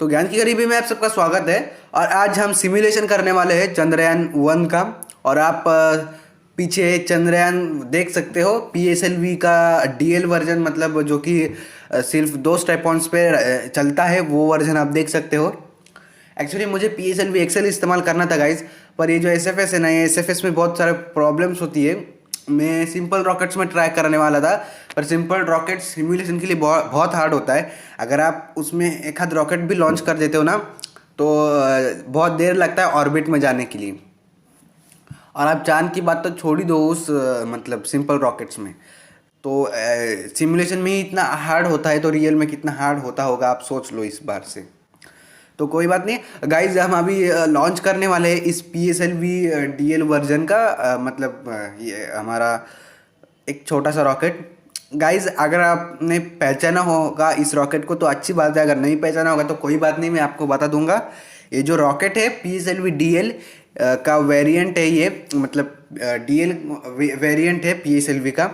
तो ज्ञान की गरीबी में आप सबका स्वागत है। और आज हम सिमुलेशन करने वाले हैं चंद्रयान 1 का। और आप पीछे चंद्रयान देख सकते हो, PSLV का DL वर्जन, मतलब जो कि सिर्फ 2 स्टेपॉन्स पे चलता है, वो वर्जन आप देख सकते हो। एक्चुअली मुझे PSLV एक्सेल इस्तेमाल करना था गाइज, पर ये जो SFS है ना, ये SFS में बहुत सारे प्रॉब्लम्स होती है। मैं सिंपल रॉकेट्स में ट्राई करने वाला था, पर सिंपल रॉकेट सिमुलेशन के लिए बहुत बहुत हार्ड होता है। अगर आप उसमें एक आध रॉकेट भी लॉन्च कर देते हो ना, तो बहुत देर लगता है ऑर्बिट में जाने के लिए। और आप चांद की बात तो छोड़ ही दो उस मतलब सिंपल रॉकेट्स में। तो सिमुलेशन में ही इतना हार्ड होता है, तो रियल में कितना हार्ड होता होगा आप सोच लो इस बार से। तो कोई बात नहीं गाइज, हम अभी लॉन्च करने वाले हैं इस PSLV DL वर्जन का। मतलब ये हमारा एक छोटा सा रॉकेट। गाइज अगर आपने पहचाना होगा इस रॉकेट को तो अच्छी बात है, अगर नहीं पहचाना होगा तो कोई बात नहीं, मैं आपको बता दूंगा। ये जो रॉकेट है PSLV DL का वेरिएंट है ये, मतलब DL वेरिएंट है PSLV का।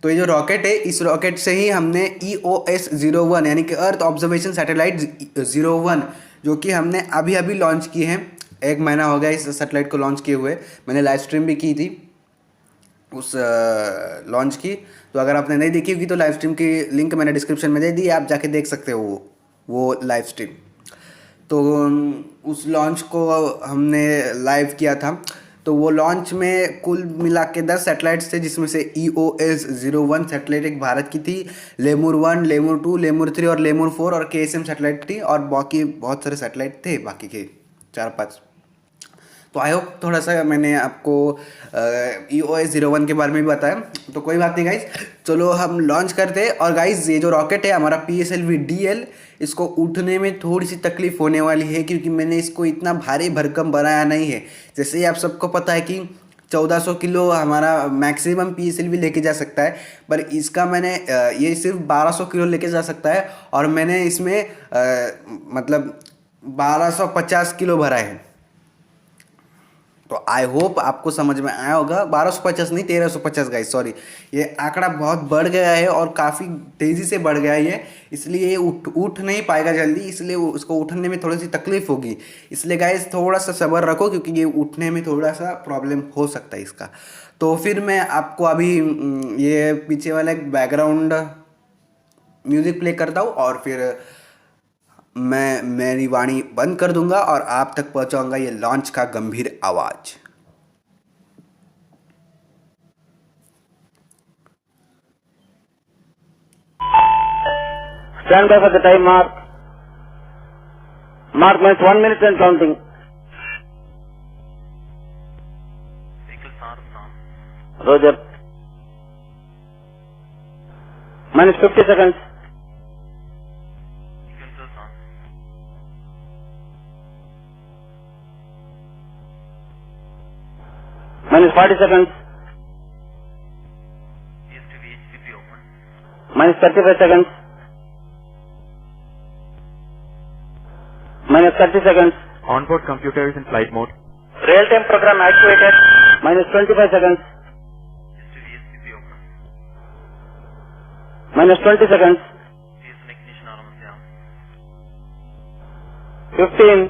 तो ये जो रॉकेट है, इस रॉकेट से ही हमने EOS-01 यानी कि अर्थ ऑब्जर्वेशन सैटेलाइट 01, जो कि हमने अभी अभी लॉन्च की है। 1 महीना हो गया इस सैटेलाइट को लॉन्च किए हुए। मैंने लाइव स्ट्रीम भी की थी उस लॉन्च की। तो अगर आपने नहीं देखी होगी तो लाइव स्ट्रीम की लिंक मैंने डिस्क्रिप्शन में दे दी, आप जाके देख सकते हो वो लाइव स्ट्रीम। तो उस लॉन्च को हमने लाइव किया था। तो वो लॉन्च में कुल मिला के 10 सैटेलाइट्स थे, जिसमें से EOS-01 सैटेलाइट एक भारत की थी, लेमुर 1, लेमुर 2, लेमुर 3 और लेमुर 4 और KSM सैटेलाइट थी, और बाकी बहुत सारे सैटेलाइट थे बाकी के 4-5। तो आई होप थोड़ा सा मैंने आपको EOS-01 के बारे में भी बताया। तो कोई बात नहीं गाइज, चलो हम लॉन्च करते हैं। और गाइज ये जो रॉकेट है हमारा PSLV DL, इसको उठने में थोड़ी सी तकलीफ होने वाली है, क्योंकि मैंने इसको इतना भारी भरकम बनाया नहीं है। जैसे ही आप सबको पता है कि 1400 किलो हमारा मैक्सिमम PSLV लेके जा सकता है, पर इसका मैंने ये सिर्फ 1200 किलो लेके जा सकता है, और मैंने इसमें मतलब 1250 किलो भरा है। तो आई होप आपको समझ में आया होगा। 1250 नहीं, 1350 गाइस, सॉरी। ये आंकड़ा बहुत बढ़ गया है और काफ़ी तेज़ी से बढ़ गया है ये, इसलिए ये उठ नहीं पाएगा जल्दी, इसलिए उसको उठने में थोड़ी सी तकलीफ होगी। इसलिए गाइस थोड़ा सा सब्र रखो, क्योंकि ये उठने में थोड़ा सा प्रॉब्लम हो सकता है इसका। तो फिर मैं आपको अभी ये पीछे वाला एक बैकग्राउंड म्यूज़िक प्ले करता हूँ, और फिर मैं मेरी वाणी बंद कर दूंगा और आप तक पहुंचाऊंगा ये लॉन्च का गंभीर आवाज। Stand by for the time mark. Mark means 1 minute and counting. Roger. Minus 50 seconds. Minus 40 seconds. Minus 35 seconds. Minus 30 seconds. Onboard computer is in flight mode. Real-time program activated. Minus 25 seconds. Minus 20 seconds. 15.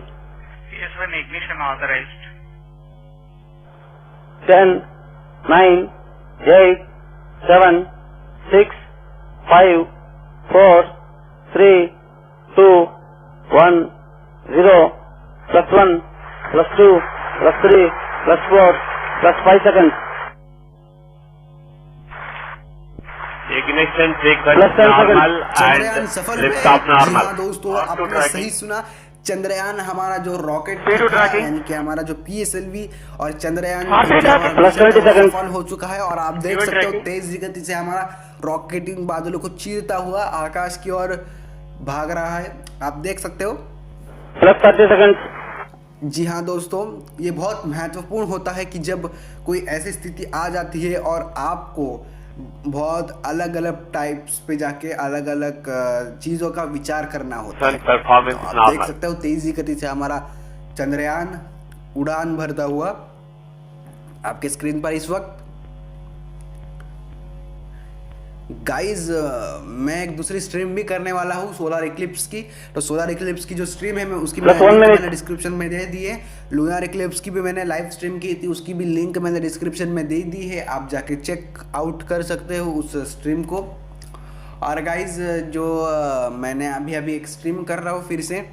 PS1 ignition authorized. 10, 9, 8, 7, 6, 5, 4, 3, 2, 1, 0, plus 1, plus 2, plus 3, plus 4, plus 5 seconds. Ignition sequence Plus 10 normal Chandrayaan and सफल lift हुए। off normal. जी हाँ दोस्तों, आपने सही सुना। चंद्रयान हमारा जो rocket Speed था, tracking. यानी कि हमारा जो PSLV और चंद्रयान Plus हमारा 30 मिशन seconds. सफल हो चुका है। और आप देख Speed सकते हो tracking. तेज गति से हमारा रॉकेट इन बादलों को चीरता हुआ आकाश की ओर भाग रहा है, आप देख सकते हो। Plus 30 seconds. जी हाँ दोस्तों, ये बहुत महत्वपूर्ण होता है कि जब कोई ऐसी स्थिति आ जाती है और आपको बहुत अलग अलग टाइप्स पे जाके अलग अलग चीज़ों का विचार करना होता है। Sun performance तो आप देख normal. सकते हो तेजी गति से हमारा चंद्रयान उड़ान भरता हुआ आपके स्क्रीन पर इस वक्त। गाइज मैं एक दूसरी स्ट्रीम भी करने वाला हूँ सोलर इक्लिप्स की। तो सोलर इक्लिप्स की जो स्ट्रीम है मैं उसकी Plus 1 minute. मैंने डिस्क्रिप्शन में दे दी है। लूनर इक्लिप्स की भी मैंने लाइव स्ट्रीम की थी, उसकी भी लिंक मैंने डिस्क्रिप्शन में दे दी है, आप जाके चेक आउट कर सकते हो उस स्ट्रीम को। और गाइज जो मैंने अभी अभी एक स्ट्रीम कर रहा हूँ फिर से,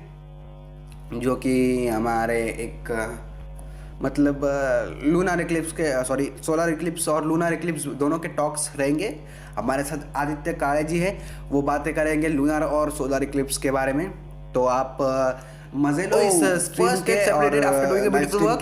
जो कि हमारे एक मतलब लूनर इक्लिप्स के सॉरी सोलर इक्लिप्स और लूनर इक्लिप्स दोनों के टॉक्स रहेंगे। हमारे साथ आदित्य काळे जी है, वो बातें करेंगे लूनर और सोलर इक्लिप्स के बारे में। तो आप मजे लो इस स्ट्रीम के। और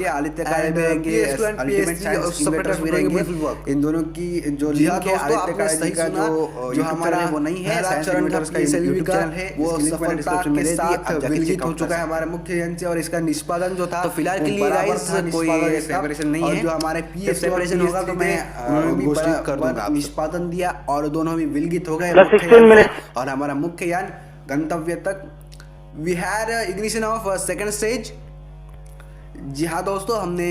आदित्य काळे भी रहेंगे, अल्टीमेट साइंस इन्वेटर्स भी रहेंगे। इन दोनों की जो लिंक है आदित्य काळे जी का जो हमारा वो नहीं है, साइंस इन्वेटर्स का यूट्यूब चैनल है, वो सफलता के साथ विलगित हो चुका है हमारे मुख्य यंत्र से। और इसका निष्पादन जो था, तो फिलहाल के लिए गाइस कोई सेपरेशन नहीं है। जो हमारे पीएस सेपरेशन होगा तो मैं घोषित कर दूंगा। निष्पादन दिया और दोनों भी विलगित हो गए और हमारा मुख्य यान गंतव्य तक। We had ignition of second stage. जी हाँ दोस्तों, हमने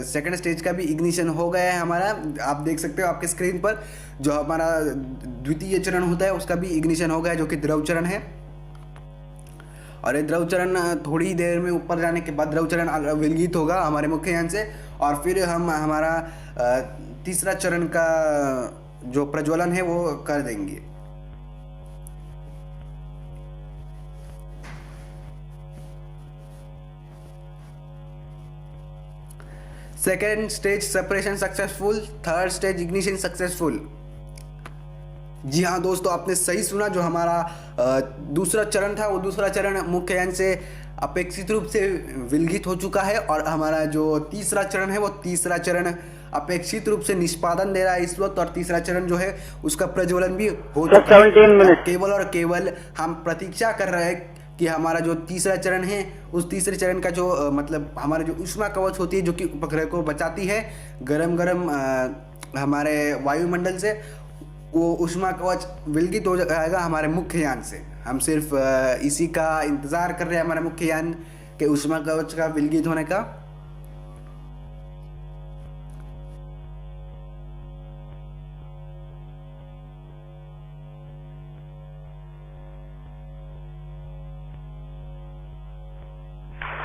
सेकंड स्टेज का भी इग्निशन हो गया है हमारा। आप देख सकते हो आपके स्क्रीन पर जो हमारा द्वितीय चरण होता है उसका भी इग्निशन हो गया, जो कि द्रव चरण है। और ये द्रव चरण थोड़ी देर में ऊपर जाने के बाद द्रव चरण विलगित होगा हमारे मुख्य यान से, और फिर हम हमारा तीसरा चरण का जो प्रज्वलन है वो कर देंगे। Second stage separation successful, third stage ignition successful. जी हाँ दोस्तों, आपने सही सुना। जो हमारा दूसरा चरण था वो दूसरा चरण मुख्य यान से अपेक्षित रूप से विलगित हो चुका है, और हमारा जो तीसरा चरण है वो तीसरा चरण अपेक्षित रूप से निष्पादन दे रहा है इस वक्त। और तीसरा चरण जो है उसका प्रज्वलन भी हो चुका है। केवल और केवल हम प्रतीक्षा कर रहे हैं कि हमारा जो तीसरा चरण है उस तीसरे चरण का जो मतलब हमारा जो ऊष्मा कवच होती है, जो कि उपग्रह को बचाती है गरम गरम हमारे वायुमंडल से, वो ऊष्मा कवच विलगित हो जाएगा हमारे मुख्य यान से। हम सिर्फ इसी का इंतज़ार कर रहे हैं, हमारे मुख्य यान के ऊष्मा कवच का विलगित होने का।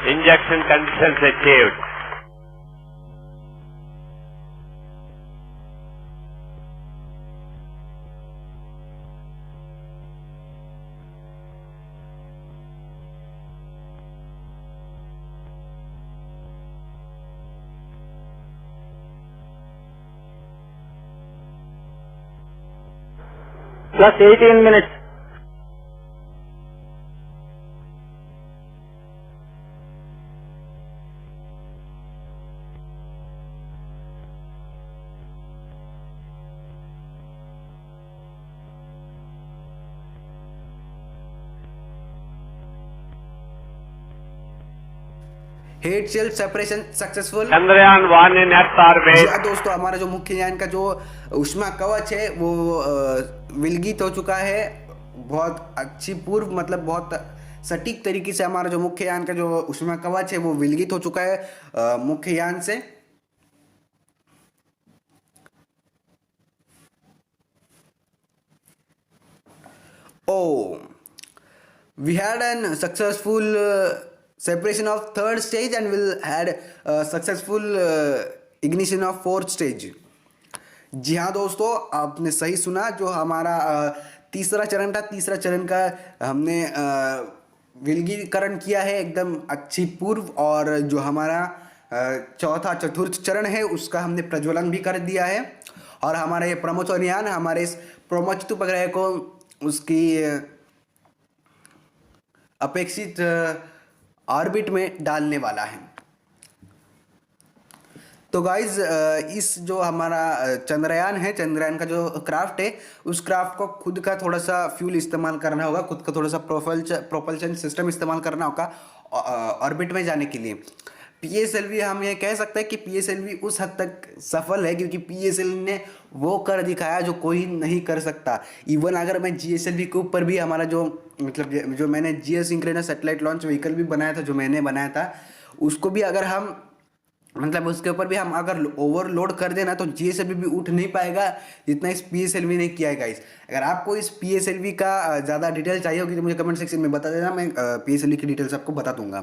Injection conditions achieved. Plus 18 minutes. Head shell separation successful. Chandrayaan 1 in Earth orbit. जी हाँ दोस्तों, हमारा जो मुख्य यान का जो ऊष्मा कवच है वो विलगित हो चुका है। बहुत अच्छी पूर्व मतलब बहुत सटीक तरीके से हमारा जो मुख्य यान का जो ऊष्मा कवच है वो विलगित हो चुका है मुख्य यान से। Oh, we had an successful separation of third stage and we'll had successful ignition of fourth stage. जी हाँ दोस्तों, आपने सही सुना। जो हमारा तीसरा चरण था, तीसरा चरण का हमने विलगीकरण किया है एकदम अच्छी पूर्व, और जो हमारा चौथा चतुर्थ चरण है उसका हमने प्रज्वलन भी कर दिया है। और हमारा ये ब्रह्मोत्सव यान हमारे इस ब्रह्मोत्सव उपग्रह को उसकी अपेक्षित ऑर्बिट में डालने वाला है। तो गाइज इस जो हमारा चंद्रयान है, चंद्रयान का जो क्राफ्ट है, उस क्राफ्ट को खुद का थोड़ा सा फ्यूल इस्तेमाल करना होगा, खुद का थोड़ा सा प्रोपल्शन सिस्टम इस्तेमाल करना होगा ऑर्बिट में जाने के लिए। PSLV हम ये कह सकते हैं कि PSLV उस हद तक सफल है क्योंकि PSLV ने वो कर दिखाया जो कोई नहीं कर सकता। इवन अगर मैं GSLV के ऊपर भी हमारा जो मतलब जो मैंने जियोसिंक्रोनस सैटेलाइट लॉन्च व्हीकल भी बनाया था, जो मैंने बनाया था, उसको भी अगर हम मतलब उसके ऊपर भी हम अगर ओवरलोड कर देना तो GSLV भी उठ नहीं पाएगा जितना इस PSLV ने किया है गाइस। अगर आपको इस PSLV का ज़्यादा डिटेल चाहिए होगी तो मुझे कमेंट सेक्शन में बता देना, मैं PSLV की डिटेल्स आपको बता दूंगा।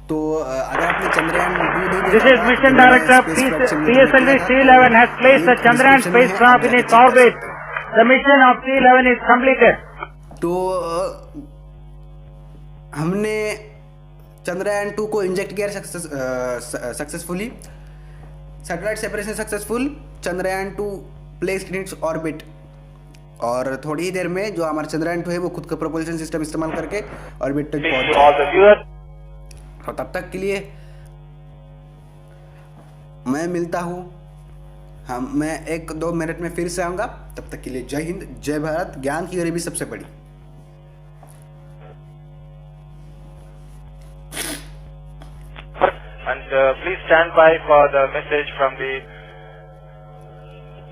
तो अगर आपने चंद्रयान 2 नहीं This देखा is होगा, Mission तो मैंने Director space craft से PSLV किया था, C11 has placed the link Chandrayaan description में है, spacecraft आप in जाके its check कर orbit. सकते हैं। The mission of C11 is completed. तो हमने चंद्रयान 2 को इंजेक्ट किया successfully, satellite separation successful, Chandrayaan 2 placed in its orbit. और थोड़ी ही देर में जो हमारा चंद्रयान 2 है वो खुद का प्रोपल्शन सिस्टम इस्तेमाल करके ऑर्बिट तक पहुंच जाएगा। तो तब तक के लिए मैं मिलता हूँ, मैं 1-2 मिनट में फिर से आऊँगा। तब तक के लिए जय हिंद, जय भारत। ज्ञान की गरीबी सबसे बड़ी। And please stand by for the message from the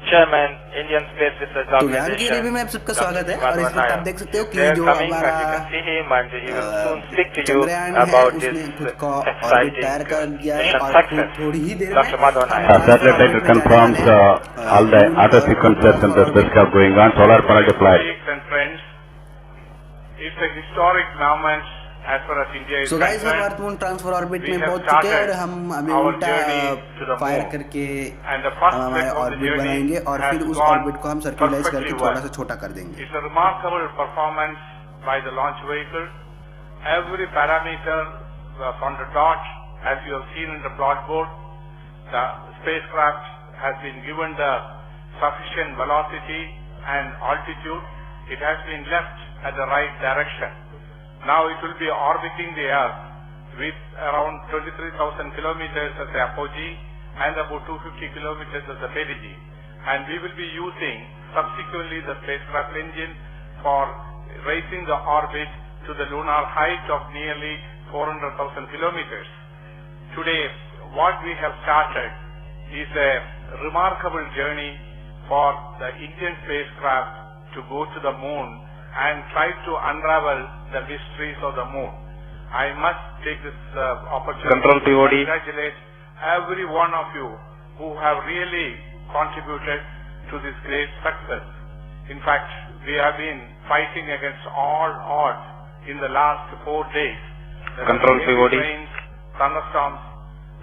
Chairman, Indian Space Research तो ज्ञान की Organization. गरीबी में आप सबका स्वागत है। Dr. और इस वक्त आप देख सकते हो कि They are जो coming, हमारा and you can see him, and he will soon speak to you Chandrayaan है about उसने this खुद का ऑर्बिट exciting तैयार कर दिया है mission और success. थोड़ी ही देर Dr. Madhavan हम Nair. Satellite confirms all the auto sequences and the spacecraft going on. Solar panel deployed. Colleagues and friends, it's a historic moment as far as India is so guys हम concerned. Earth moon transfer orbit We में have पहुंच चुके हैं और started हम अभी our उल्टा journey to the fire moon. करके And the first हम हमारे leg of the orbit journey बनाएंगे और has फिर उस gone ऑर्बिट को हम सर्कुलराइज करके perfectly थोड़ा well. सा छोटा कर देंगे। It's a remarkable performance by the launch vehicle. Every parameter was on the dot, as you have seen in the plot board. The spacecraft has been given the sufficient velocity and altitude. It has been left at the right direction. Now it will be orbiting the Earth with around 23,000 kilometers as the apogee and about 250 kilometers as the perigee. And we will be using subsequently the spacecraft engine for raising the orbit to the lunar height of nearly 400,000 kilometers. Today, what we have started is a remarkable journey for the Indian spacecraft to go to the moon and try to unravel the mysteries of the moon. I must take this opportunity Control to POD. congratulate every one of you who have really contributed to this great success. In fact, we have been fighting against all odds in the last 4 days. There were Control heavy POD. rains, thunderstorms,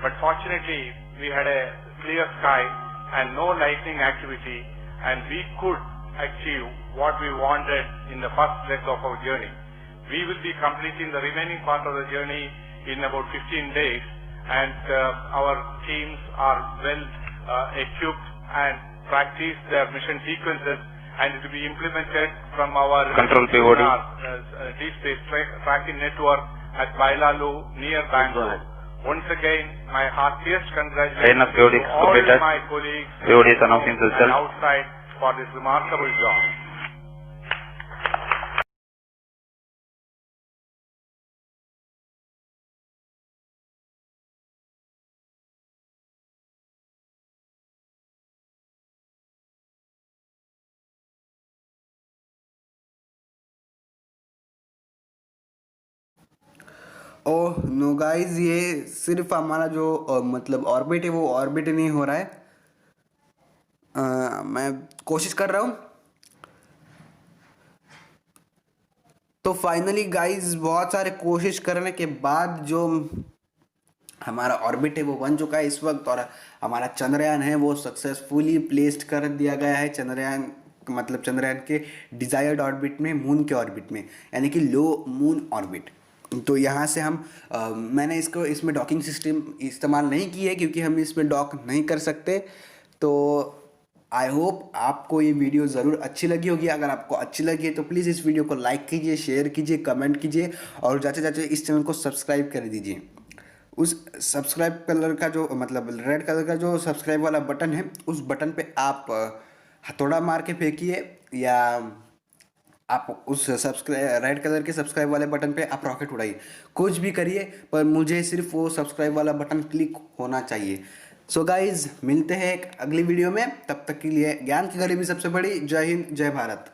but fortunately we had a clear sky and no lightning activity, and we could achieve what we wanted in the first leg of our journey. We will be completing the remaining part of the journey in about 15 days, and our teams are well equipped and practice their mission sequences, and it will be implemented from our Control POD. deep space tracking network at Bailalu near Bangalore. Once again, my heartiest congratulations Train of POD to all completed. my colleagues POD is announcing the and result. outside for this remarkable job. Oh no guys, ये सिर्फ हमारा जो मतलब orbit है वो orbit नहीं हो रहा है। मैं कोशिश कर रहा हूँ। तो फाइनली गाइस बहुत सारे कोशिश करने के बाद जो हमारा ऑर्बिट है वो बन चुका है इस वक्त, और हमारा चंद्रयान है वो सक्सेसफुली प्लेस्ड कर दिया गया है चंद्रयान, मतलब चंद्रयान के डिजायर्ड ऑर्बिट में, मून के ऑर्बिट में, यानी कि लो मून ऑर्बिट। तो यहाँ से हम मैंने इसमें डॉकिंग सिस्टम इस्तेमाल नहीं की है क्योंकि हम इसमें डॉक नहीं कर सकते। तो आई होप आपको ये वीडियो ज़रूर अच्छी लगी होगी। अगर आपको अच्छी लगी है तो प्लीज़ इस वीडियो को लाइक कीजिए, शेयर कीजिए, कमेंट कीजिए और जाते जाते इस चैनल को सब्सक्राइब कर दीजिए। उस सब्सक्राइब कलर का जो मतलब रेड कलर का जो सब्सक्राइब वाला बटन है, उस बटन पे आप हथौड़ा मार के फेंकिए या आप उस रेड कलर के सब्सक्राइब वाले बटन पे आप रॉकेट उड़ाइए, कुछ भी करिए, पर मुझे सिर्फ वो सब्सक्राइब वाला बटन क्लिक होना चाहिए। सो गाइज मिलते हैं एक अगली वीडियो में, तब तक के लिए ज्ञान की गरीबी सबसे बड़ी। जय हिंद, जय भारत।